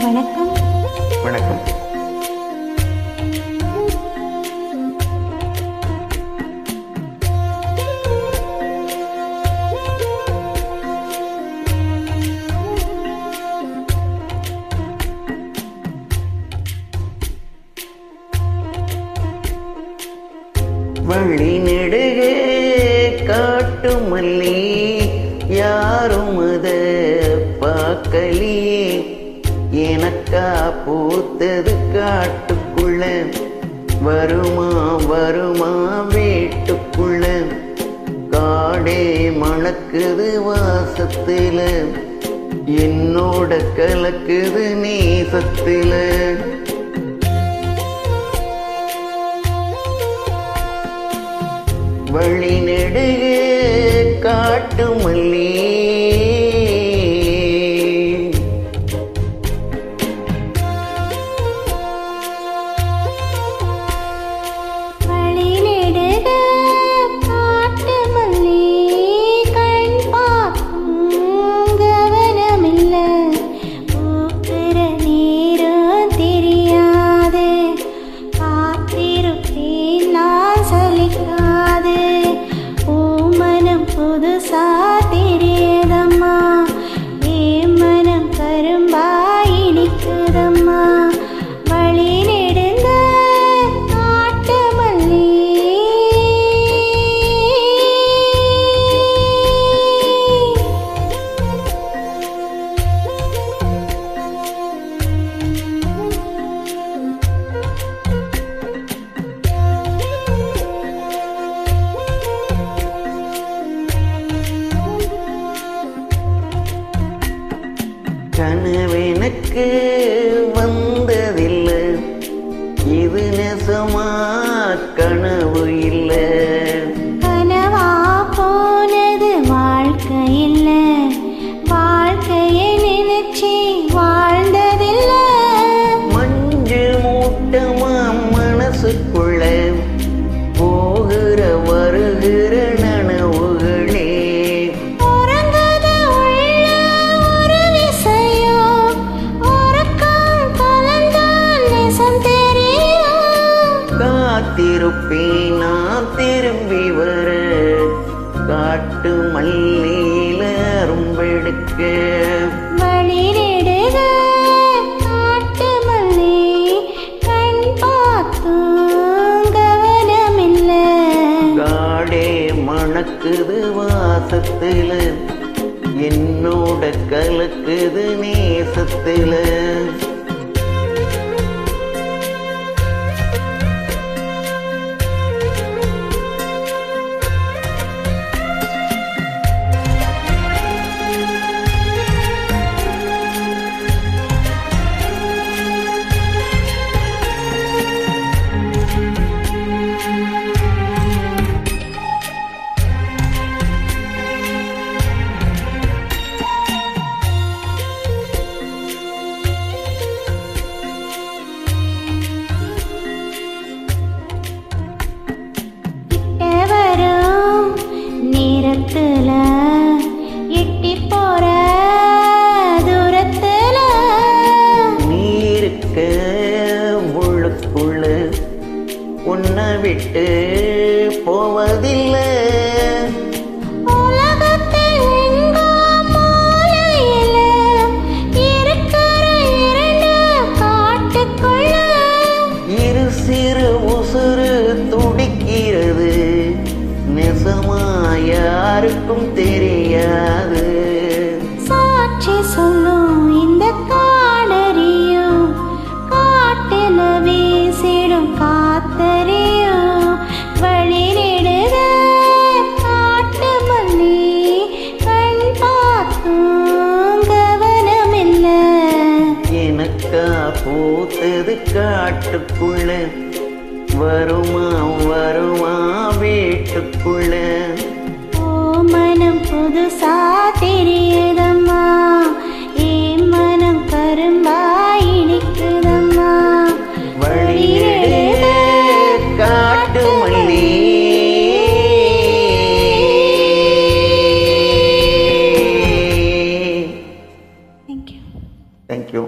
வணக்கம். வணக்கம். வழி நெடுக காட்டு மல்லி யாரும் அத பார்க்கலியே, எனக்கா பூத்தது காட்டுக்குள்ள, வருமா வருமா வீட்டுக்குள்ள, காடே மணக்குது வாசத்துல, என்னோட கலக்குது நேசத்துல. வழி நெடுக காட்டு மல்லி கனவெனக்கு வந்ததில்லை, இது நெசமா கனவு இல்லை. கனவா போனது வாழ்க்கை இல்லை, வாழ்க்கையை நினைச்சு வாழ்ந்ததில்லை. மஞ்சு மூட்டமா மனசுக்குள்ள போகிற வருகிற நனவுகளே, காத்திருப்பேன் நான் திரும்பி வர, காட்டு மல்லியில அரும்பெடுக்க. வழி நெடுக காட்டு மல்லி கண் பார்த்தும் கவனமில்ல, காடே மணக்குது வாசத்துல, என்னோட கலக்குது நேசத்துல. எட்டி போற தூரத்துல நீருக்க உள்ளுக்குள்ள உன்னை விட்டு போவதில்லை. உலகத்தில் எங்கோ மூலையில இருக்கிற இரண்டு காட்டுக்குள்ள இரு சிறு உசுறு துடிக்கிறது, நெசமா யாருக்கும் தெரியாது. சாட்சி சொல்லும் இந்த காடறியும், காட்டில வீசிடும் காத்தறியும். வழி நெடுக காட்டு மல்லி கண் பார்த்தும் கவனமில்ல, எனக்கா பூத்தது காட்டுக்குள்ள, வருமா வருமா வீட்டுக்குள்ள. ஓ மனம் புதுசா தெரியுதம்மா, ஏன் மனம் கரும்பா இனிக்குதம்மா. வழி நெடுக காட்டு மல்லி. Thank you. Thank you.